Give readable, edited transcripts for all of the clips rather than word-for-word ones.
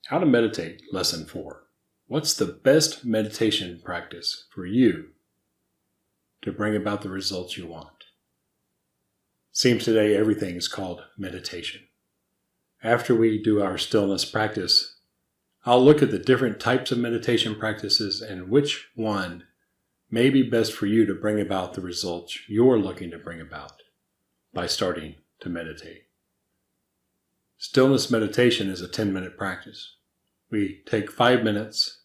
How to Meditate, Lesson 4. What's the best meditation practice for you to bring about the results you want? Seems today everything is called meditation. After we do our stillness practice, I'll look at the different types of meditation practices and which one may be best for you to bring about the results you're looking to bring about by starting to meditate. Stillness meditation is a 10-minute practice. We take 5 minutes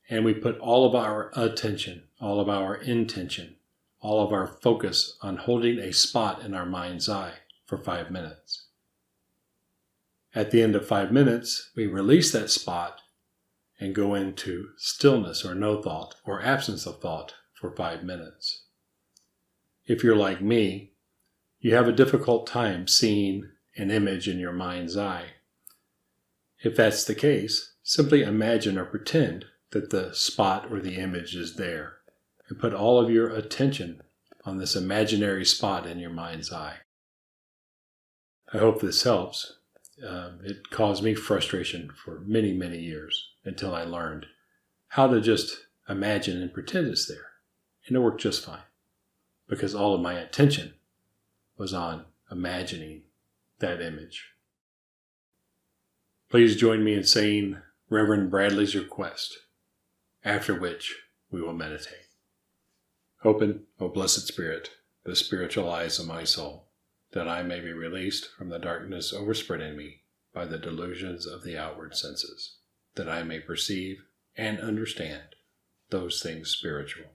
and we put all of our attention, all of our intention, all of our focus on holding a spot in our mind's eye for 5 minutes. At the end of 5 minutes, we release that spot and go into stillness or no thought or absence of thought for 5 minutes. If you're like me, you have a difficult time seeing an image in your mind's eye. If that's the case, simply imagine or pretend that the spot or the image is there and put all of your attention on this imaginary spot in your mind's eye. I hope this helps. It caused me frustration for many, many years until I learned how to just imagine and pretend it's there. And it worked just fine because all of my attention was on imagining that image. Please join me in saying Reverend Bradley's request, after which we will meditate. Open, O Blessed Spirit, the spiritual eyes of my soul, that I may be released from the darkness overspreading me by the delusions of the outward senses, that I may perceive and understand those things spiritual.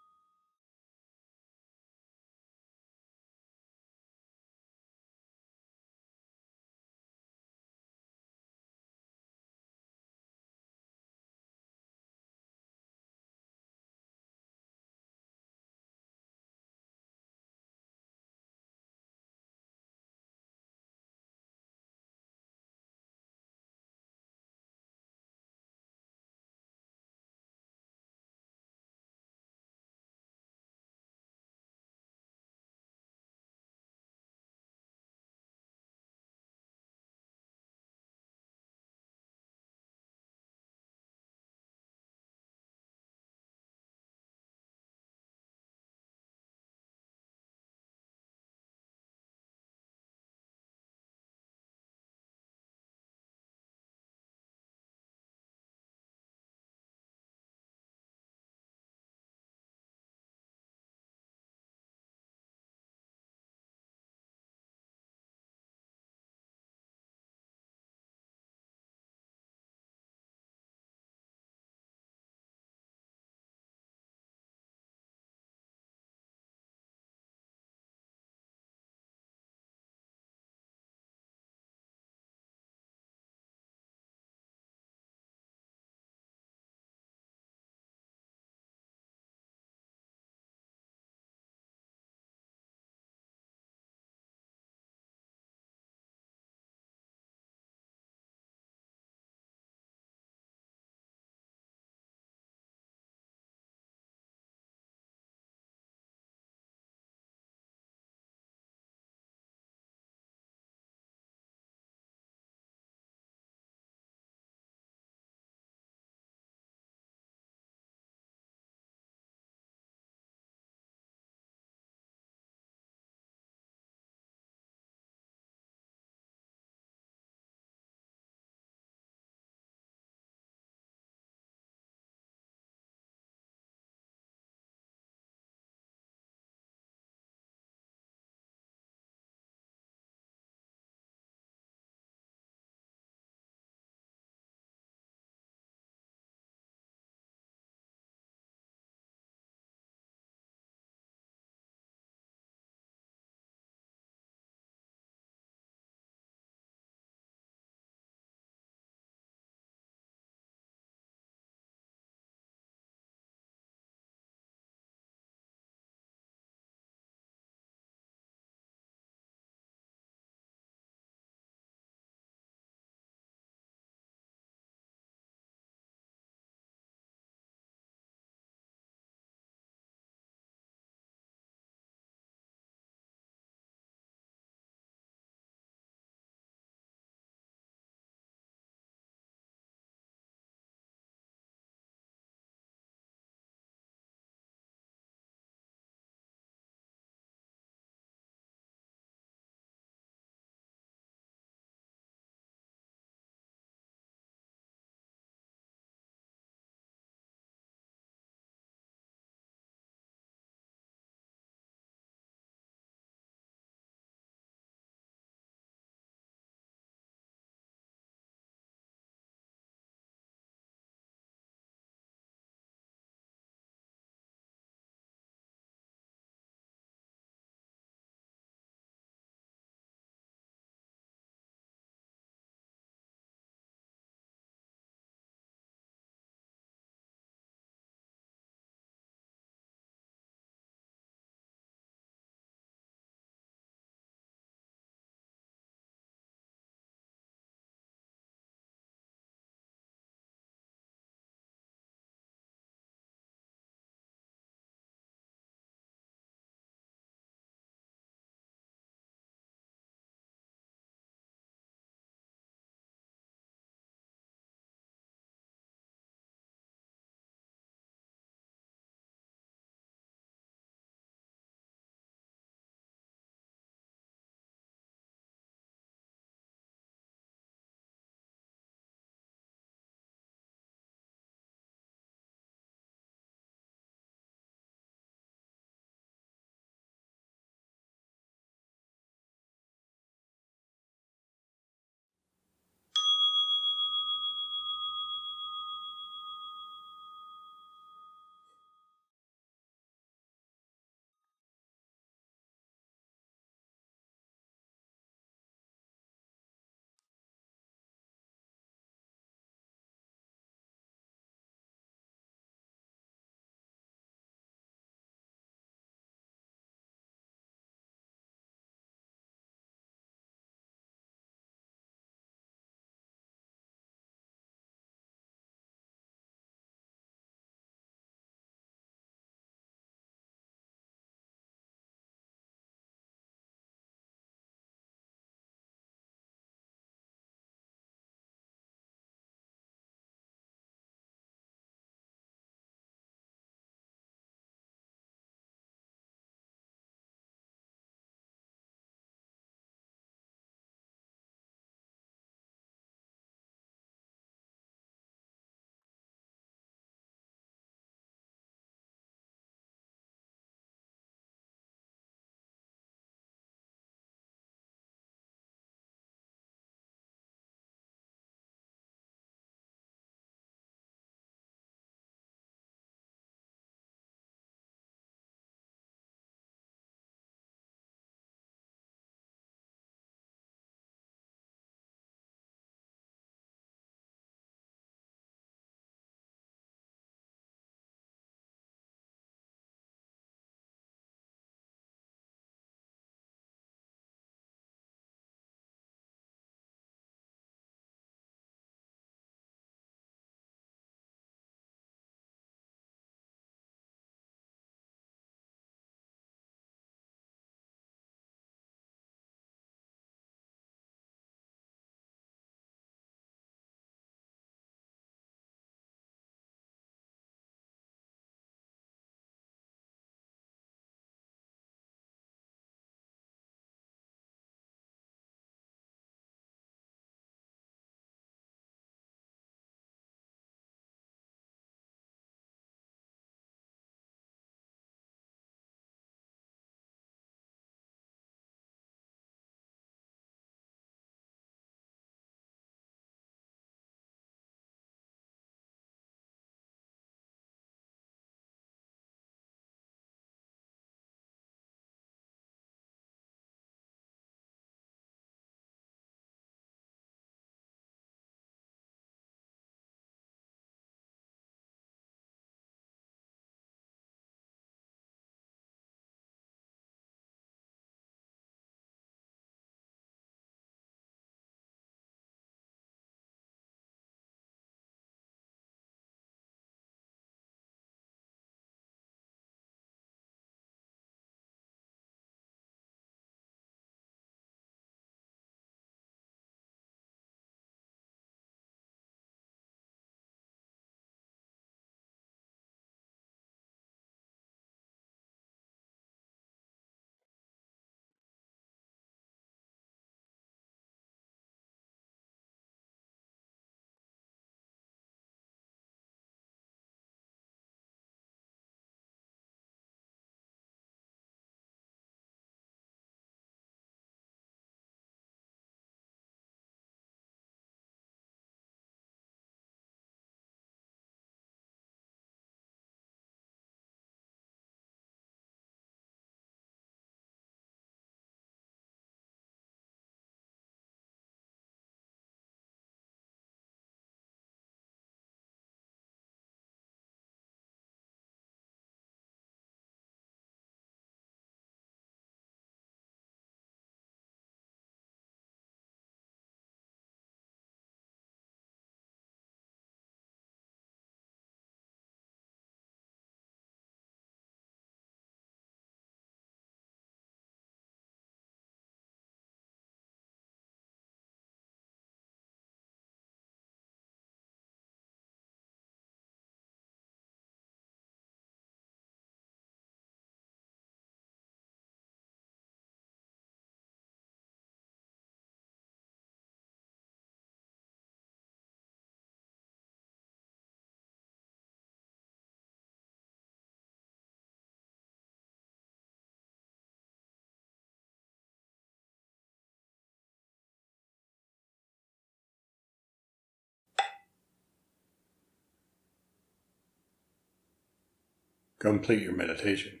Complete your meditation.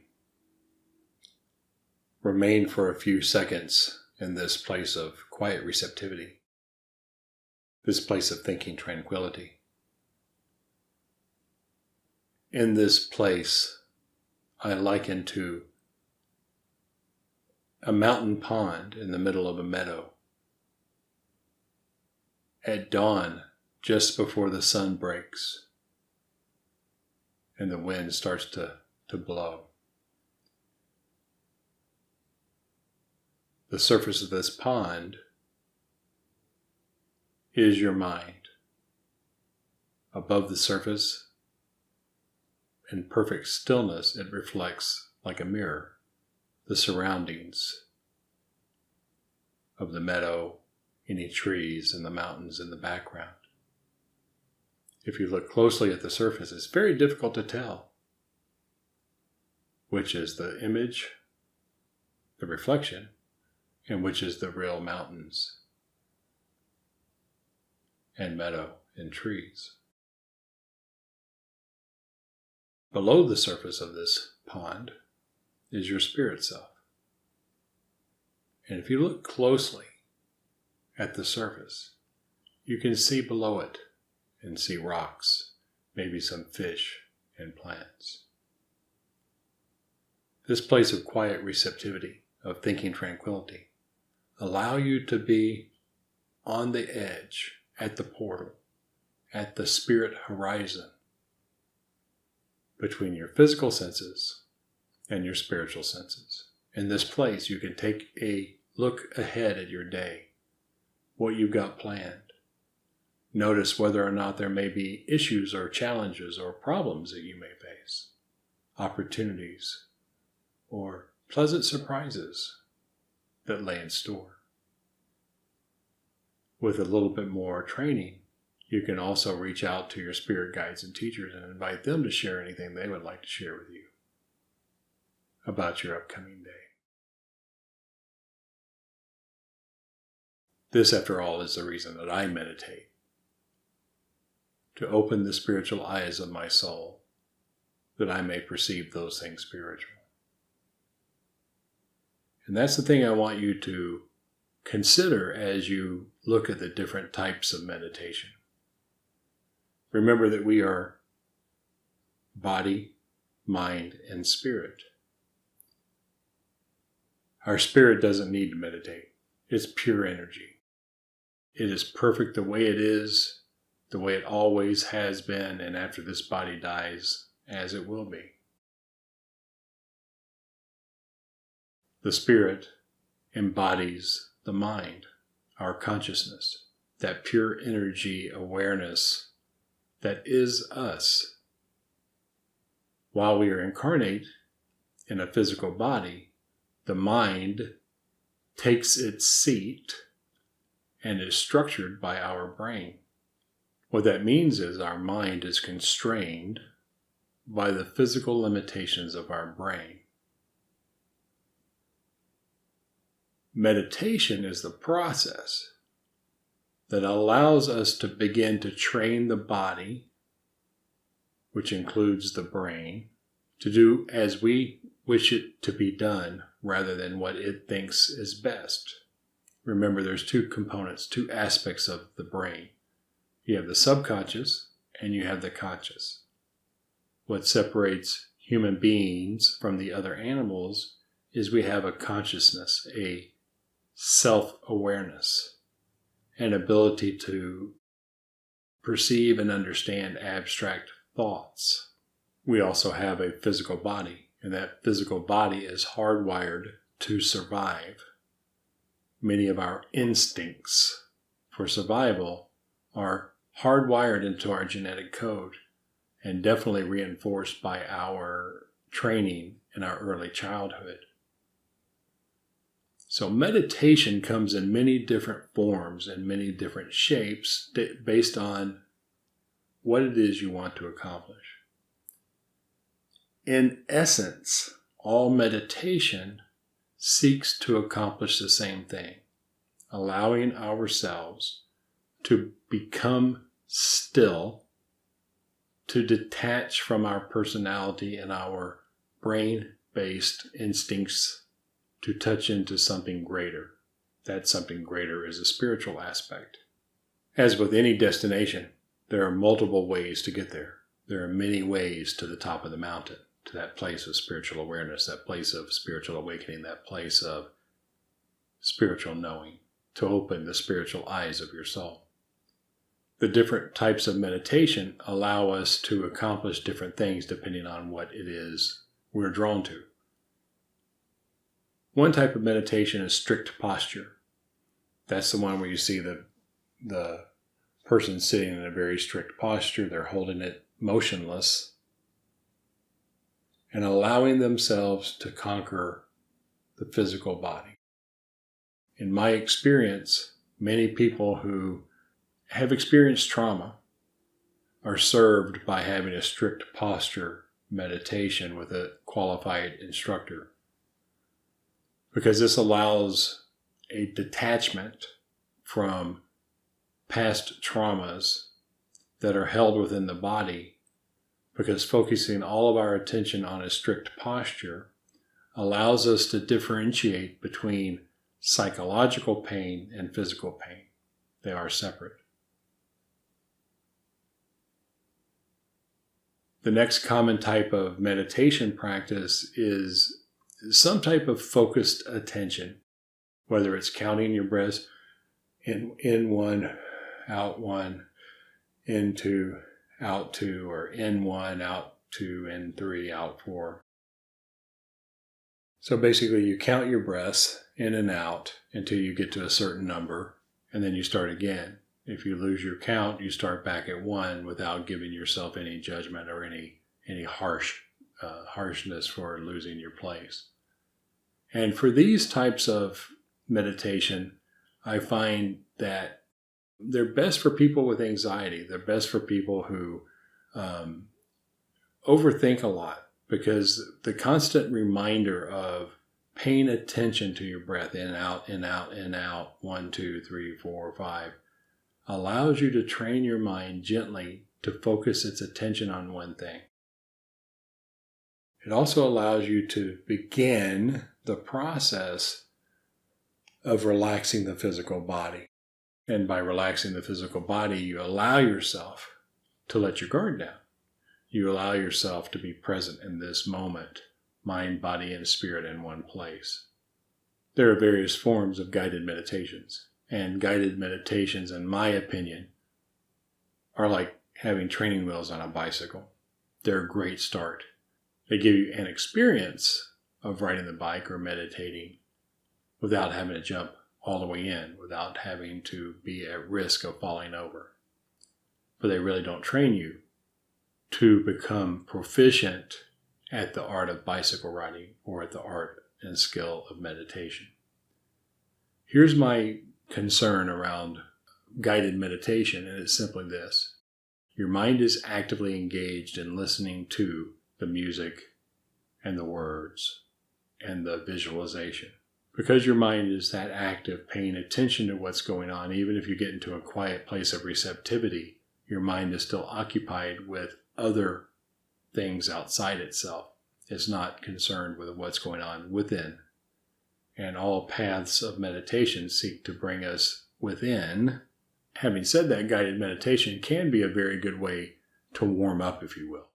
Remain for a few seconds in this place of quiet receptivity, this place of thinking tranquility. In this place, I liken to a mountain pond in the middle of a meadow. At dawn, just before the sun breaks and the wind starts to blow. The surface of this pond is your mind. Above the surface, in perfect stillness, it reflects like a mirror the surroundings of the meadow, any trees and the mountains in the background. If you look closely at the surface, it's very difficult to tell which is the image, the reflection, and which is the real mountains and meadow and trees. Below the surface of this pond is your spirit self. And if you look closely at the surface, you can see below it and see rocks, maybe some fish and plants. This place of quiet receptivity, of thinking tranquility, allow you to be on the edge, at the portal, at the spirit horizon, between your physical senses and your spiritual senses. In this place, you can take a look ahead at your day, what you've got planned. Notice whether or not there may be issues or challenges or problems that you may face, opportunities or pleasant surprises that lay in store. With a little bit more training, you can also reach out to your spirit guides and teachers and invite them to share anything they would like to share with you about your upcoming day. This, after all, is the reason that I meditate. To open the spiritual eyes of my soul, that I may perceive those things spiritual. And that's the thing I want you to consider as you look at the different types of meditation. Remember that we are body, mind, and spirit. Our spirit doesn't need to meditate. It's pure energy. It is perfect the way it is, the way it always has been, and after this body dies, as it will be. The spirit embodies the mind, our consciousness, that pure energy awareness that is us. While we are incarnate in a physical body, the mind takes its seat and is structured by our brain. What that means is our mind is constrained by the physical limitations of our brain. Meditation is the process that allows us to begin to train the body, which includes the brain, to do as we wish it to be done rather than what it thinks is best. Remember, there's two components, two aspects of the brain. You have the subconscious and you have the conscious. What separates human beings from the other animals is we have a consciousness, a self-awareness, an ability to perceive and understand abstract thoughts. We also have a physical body, and that physical body is hardwired to survive. Many of our instincts for survival are hardwired into our genetic code and definitely reinforced by our training in our early childhood. So meditation comes in many different forms and many different shapes based on what it is you want to accomplish. In essence, all meditation seeks to accomplish the same thing, allowing ourselves to become still to detach from our personality and our brain-based instincts to touch into something greater. That something greater is a spiritual aspect. As with any destination, there are multiple ways to get there. There are many ways to the top of the mountain, to that place of spiritual awareness, that place of spiritual awakening, that place of spiritual knowing, to open the spiritual eyes of your soul. The different types of meditation allow us to accomplish different things depending on what it is we're drawn to. One type of meditation is strict posture. That's the one where you see the person sitting in a very strict posture. They're holding it motionless and allowing themselves to conquer the physical body. In my experience, many people who have experienced trauma are served by having a strict posture meditation with a qualified instructor, because this allows a detachment from past traumas that are held within the body, because focusing all of our attention on a strict posture allows us to differentiate between psychological pain and physical pain. They are separate. The next common type of meditation practice is some type of focused attention, whether it's counting your breaths in one, out one, in two, out two, or in one, out two, in three, out four. So basically you count your breaths in and out until you get to a certain number, and then you start again. If you lose your count, you start back at one without giving yourself any judgment or any harshness for losing your place. And for these types of meditation, I find that they're best for people with anxiety. They're best for people who overthink a lot, because the constant reminder of paying attention to your breath, in, out, in, out, in, out, 1, 2, 3, 4, 5, allows you to train your mind gently to focus its attention on one thing. It also allows you to begin the process of relaxing the physical body. And by relaxing the physical body, you allow yourself to let your guard down. You allow yourself to be present in this moment, mind, body, and spirit in one place. There are various forms of guided meditations. And guided meditations, in my opinion, are like having training wheels on a bicycle. They're a great start. They give you an experience of riding the bike or meditating without having to jump all the way in, without having to be at risk of falling over. But they really don't train you to become proficient at the art of bicycle riding or at the art and skill of meditation. Here's my concern around guided meditation, and it's simply this. Your mind is actively engaged in listening to the music and the words and the visualization. Because your mind is that active, paying attention to what's going on, even if you get into a quiet place of receptivity, your mind is still occupied with other things outside itself. It's not concerned with what's going on within. And all paths of meditation seek to bring us within. Having said that, guided meditation can be a very good way to warm up, if you will.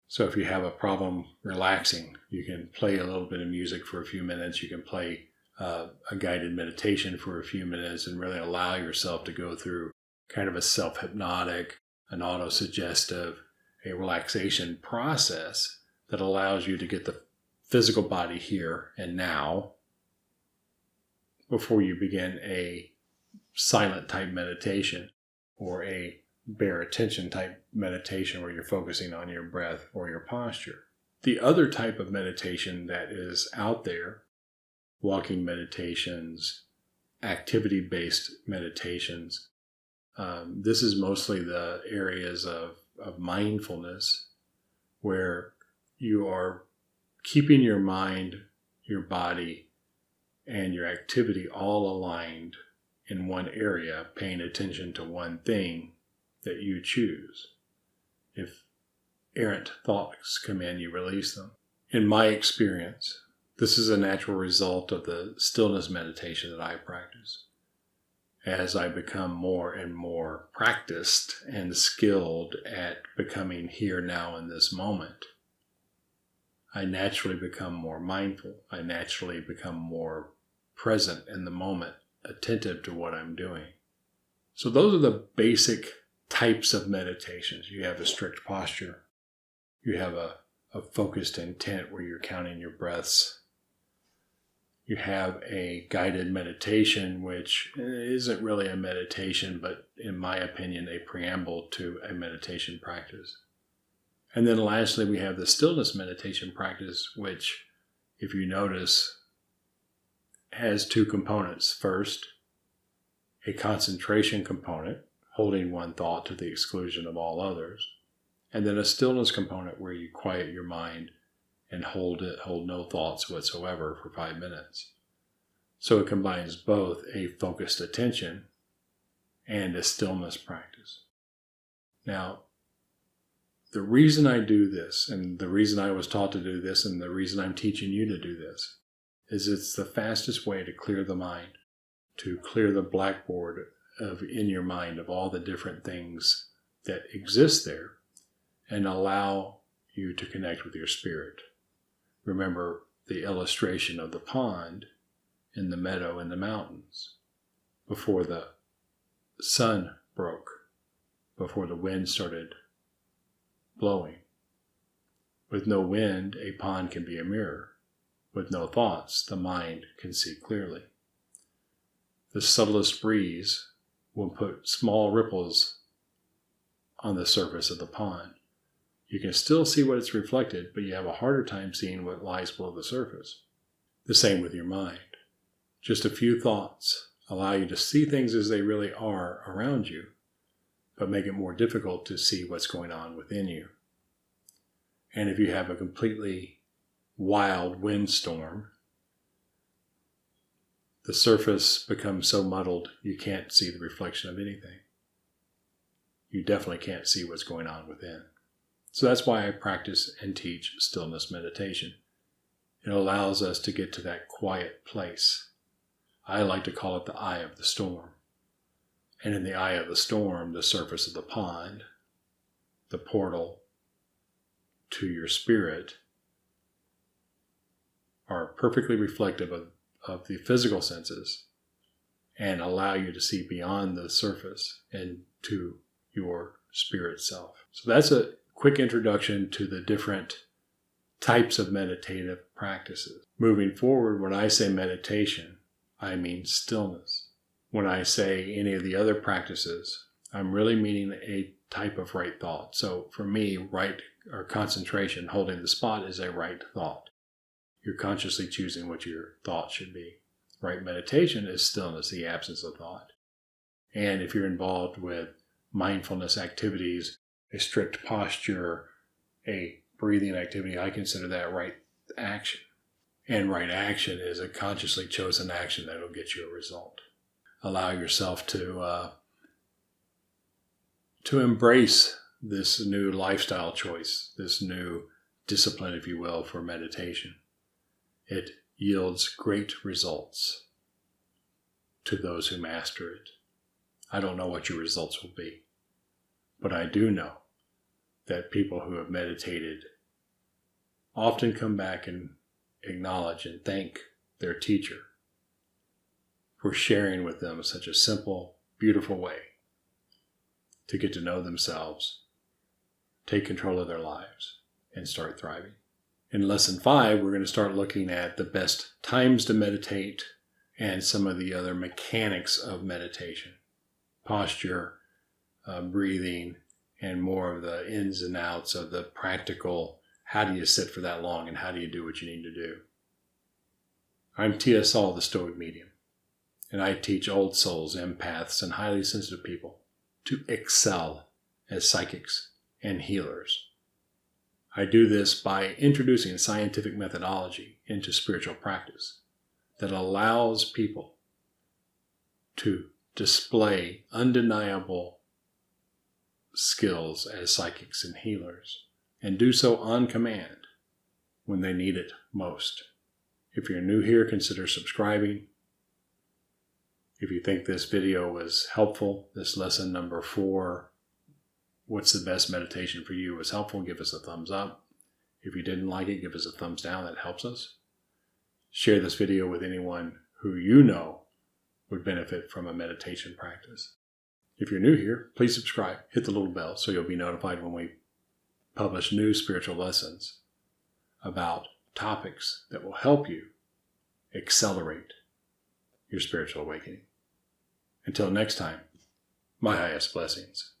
So if you have a problem relaxing, you can play a little bit of music for a few minutes. You can play a guided meditation for a few minutes and really allow yourself to go through kind of a self-hypnotic, an auto-suggestive, a relaxation process that allows you to get the physical body here and now before you begin a silent type meditation or a bare attention type meditation where you're focusing on your breath or your posture. The other type of meditation that is out there, walking meditations, activity-based meditations, this is mostly the areas of mindfulness where you are keeping your mind, your body, and your activity all aligned in one area, paying attention to one thing that you choose. If errant thoughts come in, you release them. In my experience, this is a natural result of the stillness meditation that I practice. As I become more and more practiced and skilled at becoming here now in this moment, I naturally become more mindful. I naturally become more present in the moment, attentive to what I'm doing. So those are the basic types of meditations. You have a strict posture. You have a focused intent where you're counting your breaths. You have a guided meditation, which isn't really a meditation, but in my opinion, a preamble to a meditation practice. And then lastly, we have the stillness meditation practice, which, if you notice, has two components. First, a concentration component, holding one thought to the exclusion of all others. And then a stillness component where you quiet your mind and hold no thoughts whatsoever for 5 minutes. So it combines both a focused attention and a stillness practice. Now, the reason I do this, and the reason I was taught to do this, and the reason I'm teaching you to do this, is it's the fastest way to clear the mind, to clear the blackboard in your mind of all the different things that exist there, and allow you to connect with your spirit. Remember the illustration of the pond in the meadow in the mountains. Before the sun broke, before the wind started blowing. With no wind, a pond can be a mirror. With no thoughts, the mind can see clearly. The subtlest breeze will put small ripples on the surface of the pond. You can still see what it's reflected, but you have a harder time seeing what lies below the surface. The same with your mind. Just a few thoughts allow you to see things as they really are around you, but make it more difficult to see what's going on within you. And if you have a completely wild windstorm, the surface becomes so muddled you can't see the reflection of anything. You definitely can't see what's going on within. So that's why I practice and teach stillness meditation. It allows us to get to that quiet place. I like to call it the eye of the storm. And in the eye of the storm, the surface of the pond, the portal to your spirit, are perfectly reflective of the physical senses and allow you to see beyond the surface and to your spirit self. So that's a quick introduction to the different types of meditative practices. Moving forward, when I say meditation, I mean stillness. When I say any of the other practices, I'm really meaning a type of right thought. So for me, right or concentration, holding the spot, is a right thought. You're consciously choosing what your thought should be. Right meditation is stillness, the absence of thought. And if you're involved with mindfulness activities, a strict posture, a breathing activity, I consider that right action. And right action is a consciously chosen action that will get you a result. Allow yourself to embrace this new lifestyle choice, this new discipline, if you will, for meditation. It yields great results to those who master it. I don't know what your results will be, but I do know that people who have meditated often come back and acknowledge and thank their teacher for sharing with them such a simple, beautiful way to get to know themselves, take control of their lives, and start thriving. In Lesson 5, we're going to start looking at the best times to meditate and some of the other mechanics of meditation. Posture, breathing, and more of the ins and outs of the practical, how do you sit for that long and how do you do what you need to do. I'm T.S. Saul, the Stoic Medium, and I teach old souls, empaths, and highly sensitive people to excel as psychics and healers. I do this by introducing scientific methodology into spiritual practice that allows people to display undeniable skills as psychics and healers and do so on command when they need it most. If you're new here, consider subscribing. If you think this video was helpful, this lesson number 4, what's the best meditation for you, was helpful, give us a thumbs up. If you didn't like it, give us a thumbs down. That helps us. Share this video with anyone who you know would benefit from a meditation practice. If you're new here, please subscribe. Hit the little bell so you'll be notified when we publish new spiritual lessons about topics that will help you accelerate your spiritual awakening. Until next time, my highest blessings.